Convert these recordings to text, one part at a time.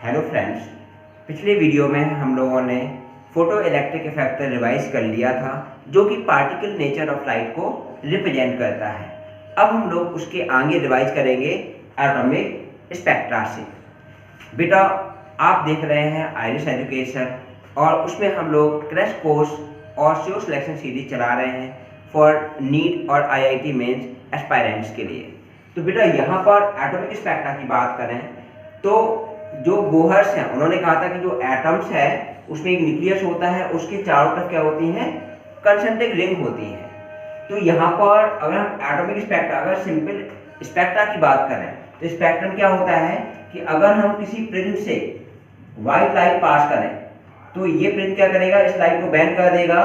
Hello friends, पिछले video में हम लोगों ने फोटो इलेक्ट्रिक इफेक्ट रिवाइज कर लिया था जो कि पार्टिकल नेचर ऑफ लाइट को रिप्रेजेंट करता है। अब हम लोग उसके आगे रिवाइज करेंगे एटॉमिक स्पेक्ट्रा से। बेटा, आप देख रहे हैं आइरिस एजुकेशन और उसमें हम लोग क्रैश कोर्स और श्योर सिलेक्शन सीरीज चला रहे हैं फॉर नीट और आईआईटी मेंस एस्पायरेंट्स के लिए। तो बेटा, यहाँ पर एटॉमिक स्पेक्ट्रा की बात करें तो जो बोहर्स हैं उन्होंने कहा था कि जो एटम्स है उसमें एक न्यूक्लियस होता है, उसके चारों तरफ क्या होती हैं, कंसंट्रिक रिंग होती हैं। तो यहाँ पर अगर हम एटॉमिक स्पेक्ट्रा, अगर सिंपल स्पेक्ट्रा की बात करें तो स्पेक्ट्रम क्या होता है कि अगर हम किसी प्रिज्म से व्हाइट लाइट पास करें तो ये प्रिज्म क्या करेगा, इस लाइट को बैंड कर देगा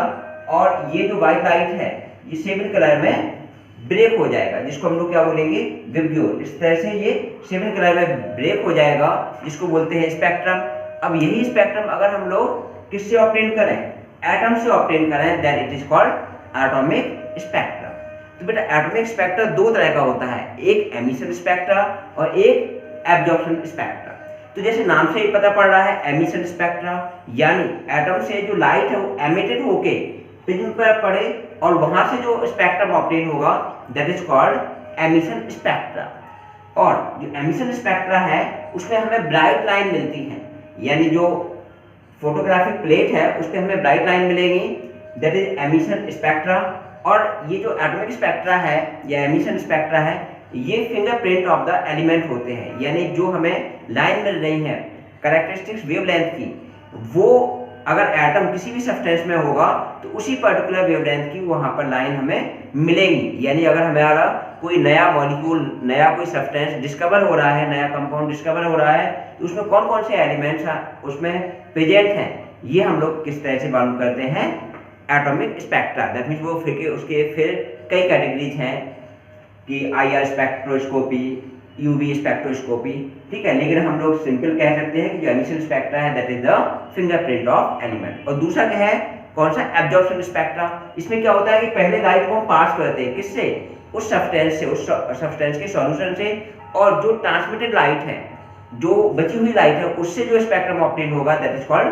और ये जो व्हाइट लाइट है ये सेवन कलर में ब्रेक हो जाएगा, जिसको हम लोग क्या बोलेंगे, विब्ग्योर। इस तरह से ये सेवन कलर में ब्रेक हो जाएगा, जिसको बोलते हैं स्पेक्ट्रम। अब यही स्पेक्ट्रम अगर हम लोग किससे ऑब्टेन करें, एटम से ऑब्टेन करें, then it is called atomic spectrum. तो बेटा, एटॉमिक स्पेक्ट्रा दो तरह का होता है, एक एमिशन स्पेक्ट्रा और एक एब्जॉर्प्शन स्पेक्ट्रा। तो जैसे नाम से ही पता पड़ रहा है, एमिशन स्पेक्ट्रा यानी एटम से जो लाइट है वो एमिटेड होके प्रिज्म पर पड़े और वहां से जो स्पेक्ट्रम ऑब्टेन होगा that is called emission spectra. और जो एमिशन स्पेक्ट्रा है उसमें हमें ब्राइट लाइन मिलती है, यानी जो फोटोग्राफिक प्लेट है उस पर हमें ब्राइट लाइन मिलेगी, दैट इज एमिशन स्पेक्ट्रा। और ये जो एटॉमिक स्पेक्ट्रा है या एमिशन स्पेक्ट्रा है, ये फिंगरप्रिंट ऑफ द एलिमेंट होते हैं, यानी जो हमें लाइन मिल रही है कैरेक्टरिस्टिक्स वेवलेंथ की, वो अगर एटम किसी भी सब्सटेंस में होगा तो उसी पर्टिकुलर वेवलेंथ की वहां पर लाइन हमें मिलेगी। यानी अगर हमारा कोई नया मॉलिक्यूल, नया कोई सब्सटेंस डिस्कवर हो रहा है, नया कंपाउंड डिस्कवर हो रहा है, तो उसमें कौन कौन से एलिमेंट्स उसमें प्रेजेंट हैं, ये हम लोग किस तरह से मालूम करते हैं, एटॉमिक स्पेक्ट्रा। दैट मीन्स वो फिर उसके कई कैटेगरीज हैं कि IR स्पेक्ट्रोस्कोपी, UV स्पेक्ट्रोस्कोपी, ठीक है। लेकिन हम लोग सिंपल कह सकते हैं कि जो एमिशन स्पेक्ट्रा है that is the fingerprint of element. और दूसरा क्या है, कौन सा, एब्जॉर्प्शन स्पेक्ट्रा। इसमें क्या होता है कि पहले लाइट को हम पास करते हैं किससे, उस सब्सटेंस से, उस सब्सटेंस के सॉल्यूशन से, और जो ट्रांसमिटेड लाइट है, जो बची हुई लाइट है, उससे जो स्पेक्ट्रम ऑब्टेन होगा that is called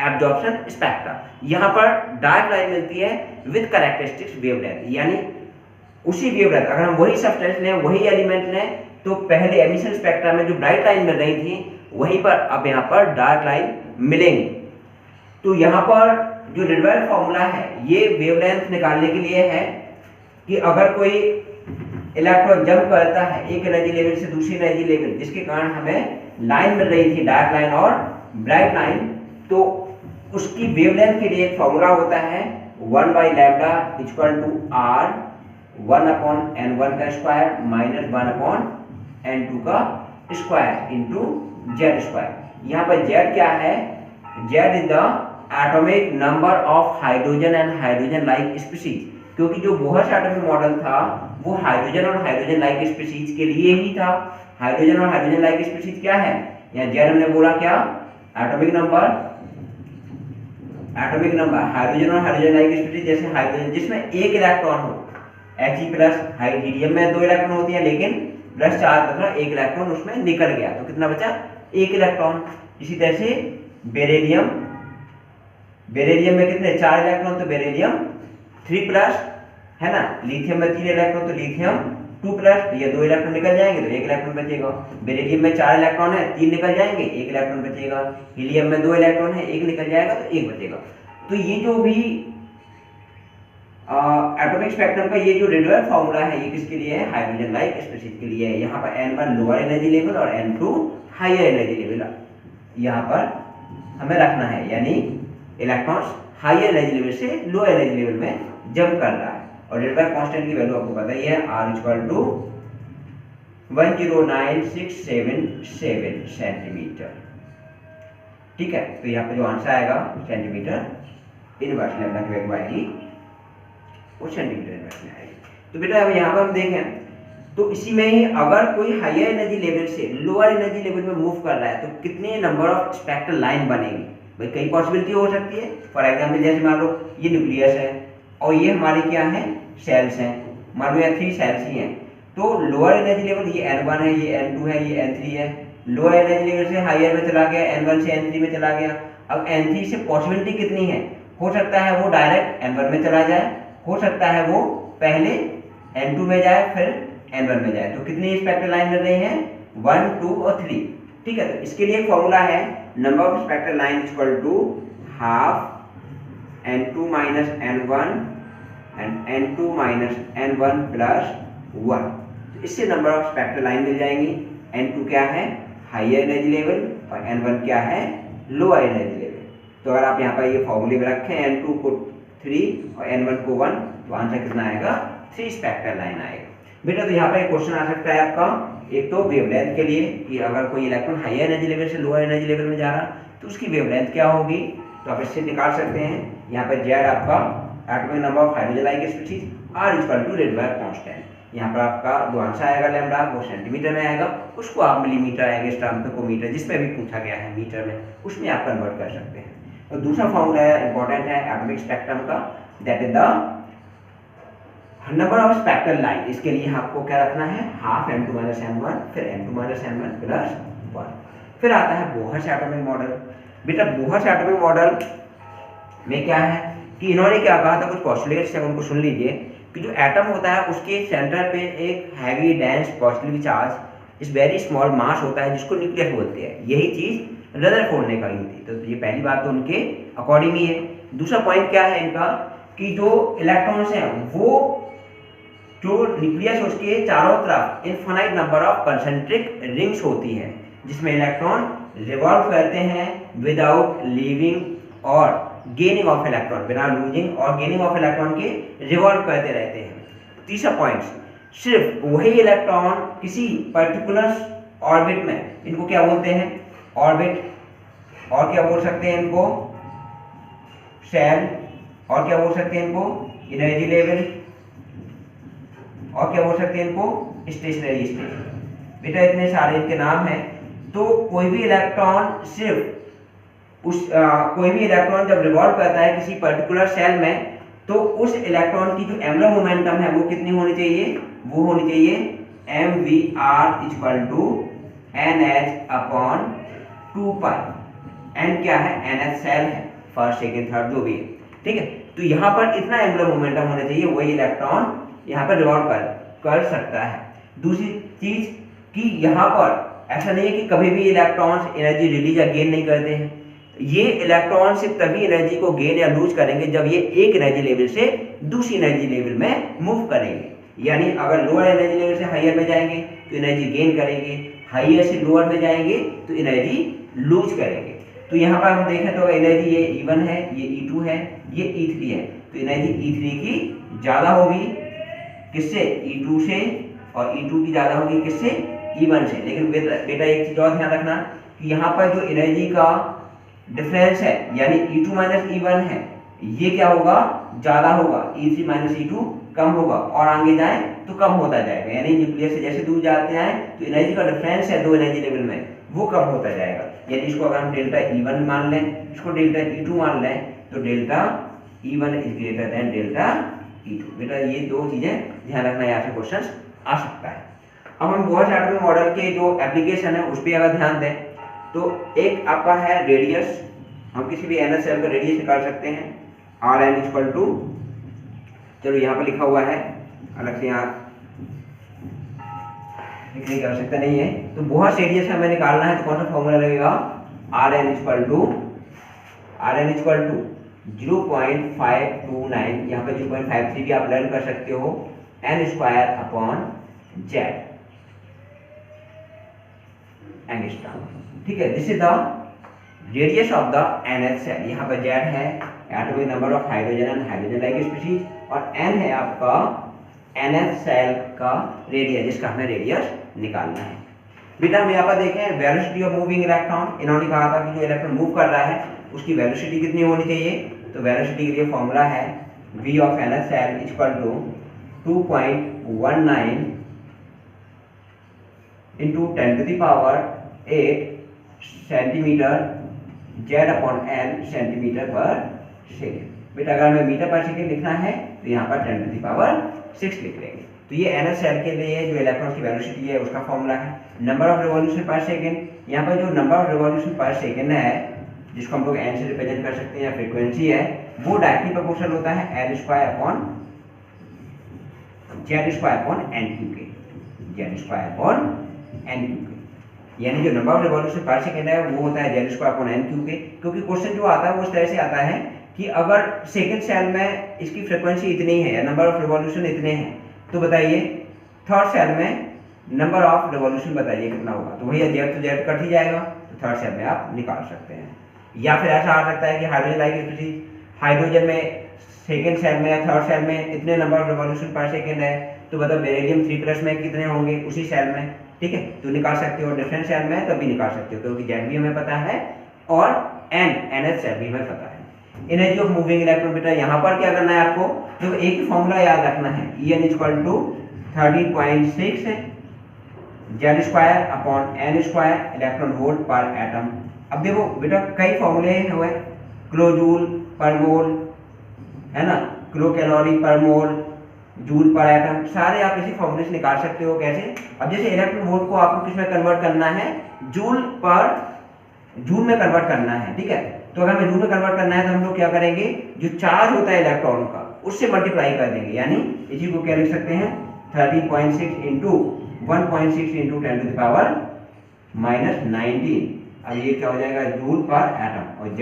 absorption spectra. यहाँ पर डार्क लाइन मिलती है विद कैरेक्टरिस्टिक्स वेवलेंथ, यानी उसी वेवलेंथ, अगर हम वही सब्सटेंस लें, वही एलिमेंट लें, तो पहले एमिशन स्पेक्ट्रा में जो ब्राइट लाइन मिल रही थी वहीं पर अब यहाँ पर डार्क लाइन मिलेंगी। तो यहाँ पर जो रिडवेल फॉर्मूला है ये वेवलेंथ निकालने के लिए है कि अगर कोई इलेक्ट्रॉन जंप करता है एक एनर्जी लेवल से दूसरी एनर्जी लेवल, जिसके कारण हमें लाइन मिल रही थी डार्क लाइन और ब्राइट लाइन, तो उसकी वेवलेंथ के लिए एक फॉर्मूला होता है 1/λ = R 1/n1 का स्क्वायर माइनस 1/n2 का स्क्वायर इंटू जेड स्क्वायर। यहाँ पर जेड क्या है, Z is the atomic number of hydrogen and hydrogen like species, क्योंकि जो बोहर्स एटॉमिक मॉडल था वो हाइड्रोजन और हाइड्रोजन लाइक स्पीशीज के लिए ही था। हाइड्रोजन और हाइड्रोजन लाइक स्पीशीज क्या है, यहाँ जेड हमने बोला क्या, एटॉमिक नंबर हाइड्रोजन और हाइड्रोजन लाइक स्पीशीज, जैसे हाइड्रोजन जिसमें एक इलेक्ट्रॉन हो, He+, हीलियम में 2 इलेक्ट्रॉन होती है लेकिन प्लस चार्ज तथा एक इलेक्ट्रॉन उसमें निकल गया, तो कितना बचा, 1 इलेक्ट्रॉन। इसी तरह से बेरिलियम में कितने, 4 इलेक्ट्रॉन, तो बेरिलियम 3+ है ना। लिथियम में 3 इलेक्ट्रॉन, तो लिथियम 2+, तो ये 2 इलेक्ट्रॉन निकल जाएंगे तो 1 इलेक्ट्रॉन बचेगा। बेरिलियम में 4 इलेक्ट्रॉन है, 3 निकल जाएंगे, 1 इलेक्ट्रॉन बचेगा। हीलियम में 2 इलेक्ट्रॉन है, 1 निकल जाएगा तो 1 बचेगा। तो ये जो भी एटॉमिक स्पेक्ट्रम का ये जो रिडवेल फॉर्मूला है ये किसके लिए है, हाइड्रोजन लाइक स्पीशीज के लिए है। यहाँ पर N1 लोअर एनर्जी लेवल और N2 हायर एनर्जी लेवल यहाँ पर हमें रखना है, यानी इलेक्ट्रॉन्स हायर एनर्जी लेवल से लो एनर्जी लेवल में जंप कर रहा है। और रिडवेल कांस्टेंट की वैल्यू आपको पता ही है, R = 10967 सेंटीमीटर, ठीक है। तो यहाँ पे जो आंसर आएगा सेंटीमीटर इनवर्स लैम्डा की वैल्यू आएगी वो सेंटीमीटर इनवर्स में आएगी। तो बेटा अब यहाँ पर हम देखें तो इसी में ही अगर कोई हायर एनर्जी लेवल से लोअर एनर्जी लेवल में मूव कर रहा है तो कितने नंबर ऑफ स्पेक्ट्रल लाइन बनेगी, भाई कई पॉसिबिलिटी हो सकती है। फॉर एग्जांपल जैसे मान लो ये न्यूक्लियस है और ये हमारी क्या है, सेल्स हैं, मान लो यहाँ 3 सेल्स ही हैं, तो लोअर एनर्जी लेवल ये N1 है, ये N2 है, ये N3 है, लोअर एनर्जी लेवल से हायर में चला गया, N1 से N3 में चला गया। अब N3 से पॉसिबिलिटी कितनी है, हो सकता है वो डायरेक्ट N1 में चला जाए, हो सकता है वो पहले N2 में जाए फिर N1 में जाए। तो कितनी स्पेक्ट्रल लाइन मिल रही है, 1, 2 और 3। ठीक है, तो इसके लिए फॉर्मूला है number of spectral line equal to half N2 minus N1 and N2 minus N1 plus 1। तो इससे नंबर ऑफ स्पेक्ट्रल लाइन मिल जाएंगी। N2 क्या है, हायर एनर्जी लेवल, और N1 क्या है, लोअर एनर्जी लेवल। तो अगर आप यहाँ पर ये फॉर्मूले में रखें N2 को 3 और N1 को 1, तो आंसर कितना आएगा, 3 स्पेक्ट्रल लाइन आएगा। बेटा तो यहाँ पर एक क्वेश्चन आ सकता है आपका, एक तो वेवलेंथ के लिए कि अगर कोई इलेक्ट्रॉन हायर एनर्जी लेवल से लोअर एनर्जी लेवल में जा रहा तो उसकी वेवलेंथ क्या होगी। तो आप इससे निकाल सकते हैं। यहाँ पर Z आपका atomic number of hydrogen ionic species, R equal to Rydberg constant. यहाँ पर आपका जो आंसर आएगा लैम्डा वो सेंटीमीटर में आएगा, उसको आप मिलीमीटर, एंगस्ट्रॉम पे को मीटर, जिसमें भी पूछा गया है मीटर में, उसमें आप कन्वर्ट कर सकते हैं। और दूसरा फॉर्मूला है इंपॉर्टेंट है एटॉमिक स्पेक्ट्रम का, that is the number of spectral line. इसके लिए आपको क्या रखना है, हाफ N2 माइनस N1 फिर N2 माइनस N1 प्लस 1। फिर आता है बोहर्स एटॉमिक मॉडल। बेटा बोहर्स एटॉमिक मॉडल में क्या है कि इन्होंने क्या कहा था, कुछ पोस्टुलेट्स हैं उनको सुन लीजिए कि जो एटम होता है उसके सेंटर पे एक हैवी डेंस पॉजिटिवली चार्ज इस वेरी स्मॉल मास होता है जिसको न्यूक्लियस बोलते हैं। यही चीज रदरफोर्ड ने कही थी। तो ये पहली बात तो उनके अकॉर्डिंग ही है। दूसरा पॉइंट क्या है इनका कि जो इलेक्ट्रॉन्स हैं वो जो न्यूक्लियस उसके चारों तरफ infinite number of concentric rings होती है जिसमें इलेक्ट्रॉन रिवॉल्व करते हैं विदाउट लीविंग और गेनिंग ऑफ इलेक्ट्रॉन, बिना लूजिंग और गेनिंग ऑफ इलेक्ट्रॉन के रिवॉल्व करते रहते हैं। तीसरा पॉइंट, सिर्फ वही इलेक्ट्रॉन किसी पर्टिकुलर ऑर्बिट में, इनको क्या बोलते हैं, ऑर्बिट, और क्या बोल सकते हैं इनको, सेल, और क्या बोल सकते हैं इनको, एनर्जी लेवल, और क्या बोल सकते हैं इनको, स्टेशनरी स्टेट। बेटा इतने सारे इनके नाम हैं। तो कोई भी इलेक्ट्रॉन सिर्फ कोई भी इलेक्ट्रॉन जब रिवॉल्व करता है किसी पर्टिकुलर सेल में तो उस इलेक्ट्रॉन की जो एंगुलर मोमेंटम है वो कितनी होनी चाहिए, वो होनी चाहिए mvr equal to nh upon 2 pi. n क्या है, nh सेल है, फर्स्ट सेकंड थर्ड जो भी है। ठीक है, तो यहाँ पर इतना एंगुलर मोमेंटम होना चाहिए, वही इलेक्ट्रॉन यहाँ पर रिवॉल्व कर सकता है। दूसरी चीज कि यहाँ पर ऐसा नहीं है कि कभी भी इलेक्ट्रॉन्स एनर्जी रिलीज या गेन नहीं करते हैं। ये इलेक्ट्रॉन सिर्फ तभी एनर्जी को गेन या लूज करेंगे जब ये एक एनर्जी लेवल से दूसरी एनर्जी लेवल में मूव करेंगे। यानी अगर लोअर एनर्जी लेवल से हायर में जाएंगे तो एनर्जी गेन करेंगे, हायर से लोअर में जाएंगे तो एनर्जी लूज करेंगे। तो यहाँ पर हम देखें तो एनर्जी ये E1 है, ये E2 है, ये E3 है, तो एनर्जी E3 की ज़्यादा होगी किससे, E2 से, और E2 की ज़्यादा होगी किससे, E1 से। लेकिन बेटा एक चीज़ और ध्यान रखना कि यहाँ पर जो एनर्जी का डिफरेंस है यानी E2 माइनस E1 है, ये क्या होगा, ज़्यादा होगा, E3 माइनस E2 कम होगा, और आगे जाए तो कम होता जाएगा। यानी न्यूक्लियस से जैसे दूर जाते हैं तो एनर्जी का डिफरेंस है दो एनर्जी लेवल में वो कम होता जाएगा। यानी इसको अगर हम डेल्टा E1 मान लें, इसको डेल्टा E2 मान लें, तो delta E1 is greater than delta E2। बेटा ये दो चीज़ें ध्यान रखना, यहाँ से क्वेश्चन आ सकता है। अब हम बोहर्स एटॉमिक मॉडल के जो एप्लीकेशन है उस पर अगर ध्यान दें तो एक आपका है रेडियस, हम किसी भी NH सेल का रेडियस निकाल सकते हैं, Rn इक्वल टू, चलो यहाँ पर लिखा हुआ है, अलग से यहाँ लिखने की आवश्यकता नहीं है। तो बोहर्स रेडियस हमें निकालना है तो कौन सा फॉर्मूला लगेगा, Rn इक्वल टू 0.529, यहाँ पे 0.53 भी आप लर्न कर सकते हो, n square upon z angstrom. ठीक है, this is the radius of the NH shell. यहाँ पर Z है atomic number of hydrogen and hydrogen like species, और N है आपका NH सेल का रेडियस जिसका हमें रेडियस निकालना है। बेटा हम यहाँ पर देखें वेलोसिटी ऑफ मूविंग इलेक्ट्रॉन, इन्होंने कहा था कि जो इलेक्ट्रॉन मूव कर रहा है उसकी वेलोसिटी कितनी होनी चाहिए। तो वेलोसिटी के लिए फॉर्मूला है V of NH shell equal to 2.19 into 10 to the power 8 centimetre Z upon N centimetre per second. बेटा अगर हमें मीटर पर सेकेंड लिखना है तो यहाँ पर 10 टू द पावर 6 लिख लेंगे। तो ये nth सेल के लिए जो इलेक्ट्रॉन की वेलोसिटी है उसका फॉर्मूला है। नंबर ऑफ रिवॉल्यूशन पर सेकेंड, यहाँ पर जो नंबर ऑफ रिवॉल्यूशन पर सेकेंड है जिसको हम लोग n से रिप्रेजेंट कर सकते हैं या फ्रीक्वेंसी है, वो डायरेक्टली प्रोपोर्शनल होता है L square upon Z square upon NQ के, Z स्क्वायर अपॉन NQ के। यानी जो नंबर ऑफ रिवॉल्यूशन पर सेकेंड है वो होता है Z स्क्वायर अपॉन NQ के। क्योंकि क्वेश्चन जो आता है वो इस तरह से आता है कि अगर सेकंड सेल में इसकी फ्रीक्वेंसी इतनी है या नंबर ऑफ रिवॉल्यूशन इतने हैं, तो बताइए थर्ड सेल में नंबर ऑफ रिवॉल्यूशन बताइए कितना होगा। तो भैया Z तो Z कट ही जाएगा, तो थर्ड सेल में आप निकाल सकते हैं। या फिर ऐसा आ सकता है कि हाइड्रोजन लाइक स्पीशीज, हाइड्रोजन में सेकेंड सेल में या थर्ड सेल में इतने नंबर ऑफ रिवॉल्यूशन पर सेकेंड है, तो मतलब बेरिलियम 3+ में कितने होंगे उसी सेल में, ठीक है, तो निकाल सकते हो। डिफरेंट सेल में तभी निकाल सकते हो क्योंकि Z भी हमें पता है और nth सेल भी हमें पता है। एनर्जी ऑफ मूविंग इलेक्ट्रॉन, बेटा यहाँ पर क्या करना है आपको, तो एक ही फॉर्मूला याद रखना है, En = 13.6 Z square upon n square electron volt पर एटम। अब देखो बेटा कई फॉर्मूले हुए, किलो जूल पर मोल है ना, किलो कैलोरी पर मोल, जूल पर एटम, सारे आप इसी फॉर्मूले से निकाल सकते हो। कैसे, अब जैसे इलेक्ट्रॉन वोल्ट को आपको किस में कन्वर्ट करना है, जूल में कन्वर्ट करना है, ठीक है। तो अगर हमें जूल में कन्वर्ट करना है तो हम लोग क्या करेंगे, जो चार्ज होता है इलेक्ट्रॉन का उससे मल्टीप्लाई कर देंगे, यानी इसी को क्या लिख सकते हैं 13.6 इंटू 1.6 इंटू 10⁻⁻19। अब ये क्या हो जाएगा, जूल पर एटम, और Z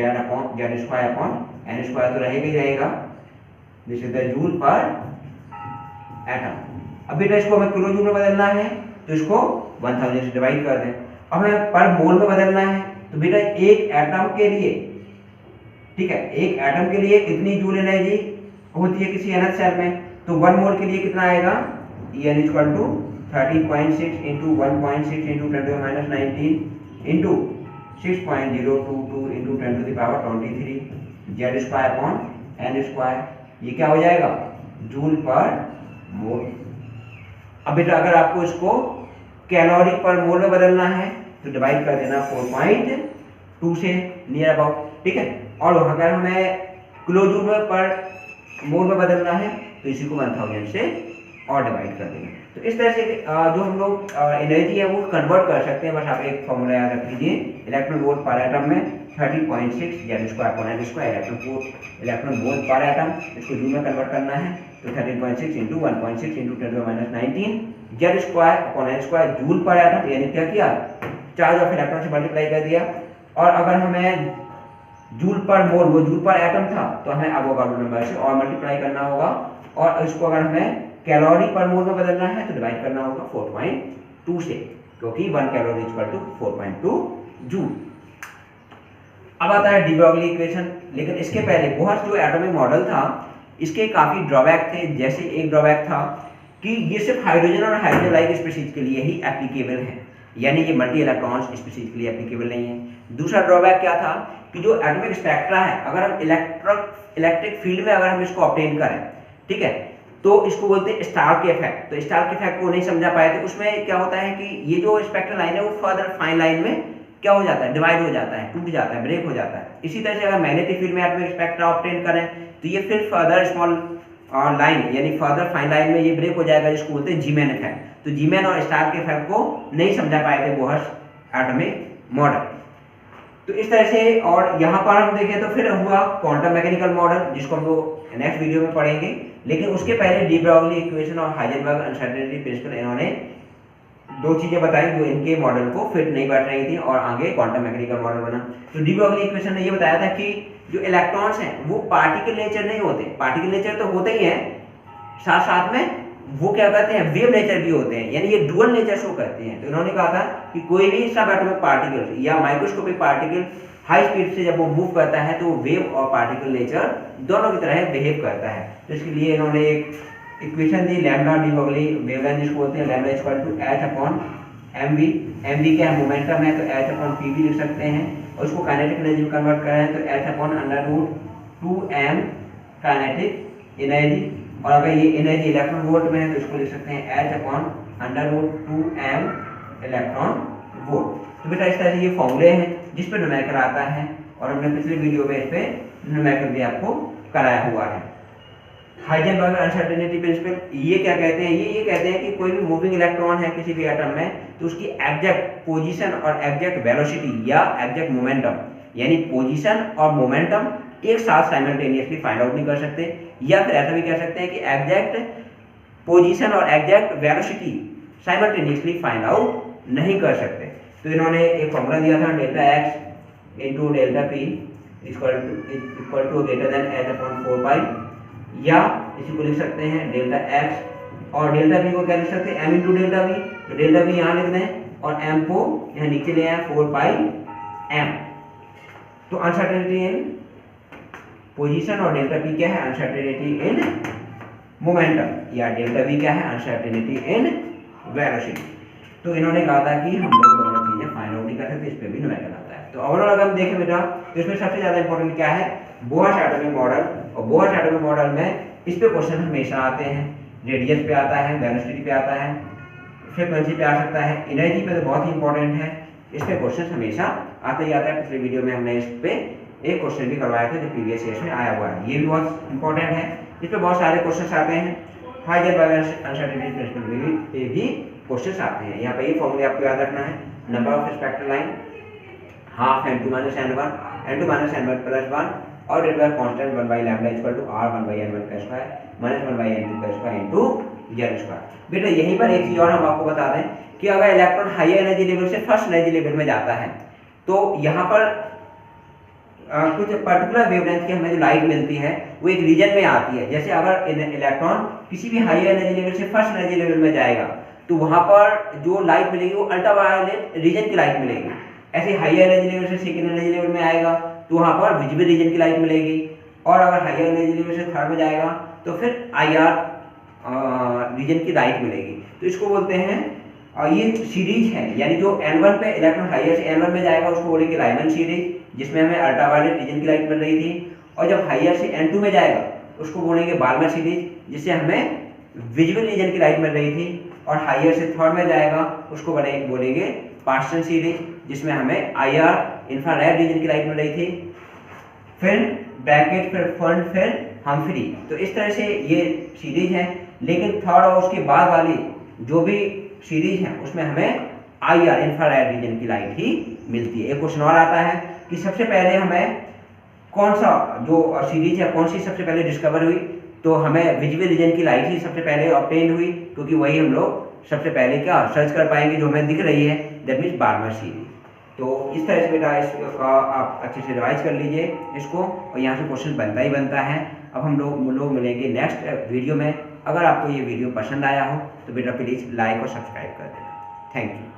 square upon n square तो रहेगा ही रहेगा, दिस इज द जूल पर एटम। अब बेटा इसको हमें किलो जूल में बदलना है तो इसको 1000 से डिवाइड कर दें। अब हमें पर मोल में बदलना है तो बेटा एक एटम के लिए, ठीक है, एक एटम के लिए इतनी जूल एनर्जी होती है किसी nth सेल में, तो 1 मोल के लिए कितना आएगा, En = 13.6 into 1.6 into 10⁻⁻19 into 6.022 into 10⁻23 Z square upon n square, ये क्या हो जाएगा, जूल पर मोल। अब बेटा अगर आपको इसको कैलोरी पर मोल में बदलना है तो डिवाइड कर देना 4.2 से नियर अबाउट, ठीक है। और अगर हमें किलो जूल में पर मोल में बदलना है तो इसी को 1000 से और डिवाइड कर देंगे। तो इस तरह से जो हम लोग एनर्जी है वो कन्वर्ट कर सकते हैं। बस आप एक फॉर्मूला याद रख लीजिए, इलेक्ट्रॉन वोल्ट पर एटम में 13.6 Z square upon n square electron volt पर एटम, इसको जूल में कन्वर्ट करना है तो 13.6 into 1.6 into 10⁻⁻19 Z square upon n square joule पर एटम, यानी क्या किया, चार्ज ऑफ इलेक्ट्रॉन से मल्टीप्लाई कर दिया। और अगर हमें जूल पर मोल, वो जूल पर एटम था, तो हमें एवोगाड्रो नंबर से और मल्टीप्लाई करना होगा, और इसको अगर हमें कैलोरी पर मोल में बदलना है तो डिवाइड करना होगा 4.2 से, क्योंकि 1 कैलोरी = 4.2 जूल। अब आता है डी ब्रॉगली इक्वेशन, लेकिन इसके पहले बोहर्स जो एटॉमिक मॉडल था इसके काफी ड्रॉबैक थे। जैसे एक ड्रॉबैक था कि ये सिर्फ हाइड्रोजन और हाइड्रोजन लाइक स्पीशीज के लिए ही एप्लीकेबल है, यानी ये मल्टी इलेक्ट्रॉन्स स्पीशीज के लिए एप्लीकेबल नहीं है। दूसरा ड्रॉबैक क्या था कि जो एटॉमिक स्पेक्ट्रा है, अगर हम इलेक्ट्रिक फील्ड में अगर हम इसको ऑब्टेन करें, ठीक है, तो इसको बोलते हैं स्टार्क इफेक्ट। तो स्टार्क इफेक्ट को नहीं समझा पाए थे। उसमें क्या होता है कि ये जो स्पेक्ट्रल लाइन है वो फर्दर फाइन लाइन में क्या हो जाता है, डिवाइड हो जाता है, टूट जाता है, ब्रेक हो जाता है। इसी तरह से अगर मैग्नेटिक फील्ड में एटॉमिक स्पेक्ट्रा ऑब्टेन करें तो ये फिर फर्दर स्मॉल लाइन यानी फर्दर फाइन लाइन में ये ब्रेक हो जाएगा, जिसको बोलते हैं जीमैन इफेक्ट। तो जीमैन और स्टार्क इफेक्ट को नहीं समझा पाए थे बोहर्स एटॉमिक मॉडल। तो इस तरह से, और यहाँ पर हम देखें तो फिर हुआ क्वांटम मैकेनिकल मॉडल, जिसको हम लोग नेक्स्ट वीडियो में पढ़ेंगे। लेकिन उसके पहले डी ब्रॉगली इक्वेशन और हाइजेनबर्ग अनसर्टेनिटी प्रिंसिपल, इन्होंने दो चीजें बताई जो इनके मॉडल को फिट नहीं बैठ रही थी, और आगे क्वांटम मैकेनिकल मॉडल बना। तो डी ब्रॉगली इक्वेशन ने ये बताया था कि जो इलेक्ट्रॉन्स हैं वो पार्टिकल नेचर नहीं होते, पार्टिकल नेचर तो होते ही हैं, साथ साथ में वो क्या करते हैं, वेव नेचर भी होते हैं, यानी ये डुअल नेचर शो करते हैं। तो इन्होंने कहा था कि कोई भी सब एटॉमिक पार्टिकल या माइक्रोस्कोपिक पार्टिकल हाई स्पीड से जब वो मूव करता है तो वेव और पार्टिकल नेचर दोनों की तरह बिहेव करता है। तो इसके लिए इन्होंने एक इक्वेशन दी, लैम्डा डी ब्रॉगली वेवलेंथ जिसको बोलते हैं, लैम्डा h/mv। mv क्या है, मोमेंटम है, तो h/pv लिख सकते हैं। और उसको काइनेटिक एनर्जी में कन्वर्ट करें तो h/√2m काइनेटिक एनर्जी। और अगर ये एनर्जी इलेक्ट्रॉन वोल्ट में है तो इसको लिख सकते हैं h/√2m इलेक्ट्रॉन वोल्ट। तो बेटा इस तरह से ये फॉर्मूले हैं जिस पे न्यूमेरिकल आता है, और हमने पिछले वीडियो में इस पे न्यूमेरिकल भी आपको कराया हुआ है। हाइजेनबर्ग अनसर्टेनिटी प्रिंसिपल ये क्या कहते हैं, ये कहते हैं कि कोई भी मूविंग इलेक्ट्रॉन है किसी भी एटम में, तो उसकी एग्जैक्ट पोजीशन और एग्जैक्ट वेलोसिटी या एग्जैक्ट मोमेंटम, यानी पोजीशन और मोमेंटम एक साथ साइमल्टेनियसली फाइंड आउट नहीं कर सकते, या फिर ऐसा भी कह सकते हैं कि एग्जैक्ट पोजीशन और exact velocity simultaneously find out नहीं कर सकते। तो इन्होंने एक फॉर्मूला दिया था, delta x into delta p equal to greater than h upon 4 pi, या इसी को लिख सकते हैं डेल्टा एक्स और डेल्टा पी को क्या लिख सकते हैं, एम इंटू डेल्टा पी। तो डेल्टा पी यहाँ लिख दें और एम को यहाँ नीचे ले आए 4 पाई एम। तो अनसर्टेनिटी इन पोजीशन और डेल्टा पी क्या है, अनसर्टेनिटी इन मोमेंटम, या डेल्टा वी क्या है, अनसर्टेनिटी इन वेलोसिटी। तो इन्होंने कहा था कि हम लोग दोनों चीजें फाइंड आउट नहीं कर सकते, इस पे भी न्यूमेरिकल आता है। तो ओवरऑल अगर हम देखें बेटा, तो इसमें सबसे ज्यादा इंपॉर्टेंट क्या है, बोअर-शार्टरबिन मॉडल। और बोअर-शार्टरबिन मॉडल में इस पे क्वेश्चन हमेशा आते हैं, रेडियस पे आता है, वेलोसिटी पे आता है, फ्रीक्वेंसी पे आ सकता है, एनर्जी पे तो बहुत ही इंपॉर्टेंट है, इस पे क्वेश्चन हमेशा आते ही आता है। पिछले वीडियो में हमने इस पे एक क्वेश्चन भी करवाया था जो प्रीवियस ईयर में आया हुआ है, ये भी बहुत इंपॉर्टेंट है, इस पे बहुत सारे क्वेश्चन आते हैं। हाइजेनबर्ग अनसर्टेनिटी प्रिंसिपल पे भी क्वेश्चन आते हैं। यहाँ पे ये फॉर्मूला आपको याद रखना है, number of spectral line half n2 - n1 n2 - n1 + 1 और delta constant 1/λ equal to r 1/n1 का स्क्वायर माइनस 1/n2 का स्क्वायर इनटू z स्क्वायर। बेटा यहीं पर एक चीज और हम आपको बता दें कि अगर इलेक्ट्रॉन हाई एनर्जी लेवल से फर्स्ट एनर्जी लेवल में जाता है, तो यहाँ पर कुछ पर्टिकुलर वेवलेंथ की हमें जो लाइट मिलती है वो एक रीजन में आती है। जैसे अगर इलेक्ट्रॉन किसी भी हाई एनर्जी लेवल से फर्स्ट एनर्जी लेवल में जाएगा, तो वहाँ पर जो लाइट मिलेगी वो अल्ट्रावायलेट रीजन की लाइट मिलेगी। ऐसे हाई एनर्जी लेवल से सेकेंड एनर्जी लेवल में आएगा तो वहाँ पर विजिबल रीजन की लाइट मिलेगी, और अगर हाई एनर्जी लेवल से थर्ड में जाएगा तो फिर IR रीजन की लाइट मिलेगी। तो इसको बोलते हैं, ये सीरीज है, यानी जो N1 पे इलेक्ट्रॉन हाइयर से N1 में जाएगा उसको बोलेंगे रायमन सीरीज, जिसमें हमें अल्ट्रावायलेट रीजन की लाइट मिल रही थी, और जब हाइयर से N2 में जाएगा उसको बोलेंगे बाल्मर सीरीज, जिससे हमें विजिबल रीजन की लाइट मिल रही थी, और हाइयर से थर्ड में जाएगा उसको बोलेंगे पार्सन सीरीज, जिसमें हमें IR इंफ्रारेड रीजन की लाइट मिल रही थी, फिर ब्रैकेट, फिर फंड, फिर हमफ्री। तो इस तरह से ये सीरीज है, लेकिन थर्ड और उसके बाद वाली जो भी सीरीज है उसमें हमें IR इंफ्रारेड रीजन की लाइट ही मिलती है। एक क्वेश्चन और आता है कि सबसे पहले हमें कौन सा जो सीरीज है कौन सी सबसे पहले डिस्कवर हुई, तो हमें विजिबल रीजन की लाइट ही सबसे पहले ऑब्टेन हुई, क्योंकि वही हम लोग सबसे पहले क्या सर्च कर पाएंगे जो हमें दिख रही है, दैट मीन्स बाल्मर सीरीज। तो इस तरह से बेटा इसका आप अच्छे से रिवाइज कर लीजिए इसको, और यहाँ से क्वेश्चन बनता ही बनता है। अब हम लोग मिलेंगे नेक्स्ट वीडियो में। अगर आपको ये वीडियो पसंद आया हो तो बेटा प्लीज़ लाइक और सब्सक्राइब कर देना। Thank you.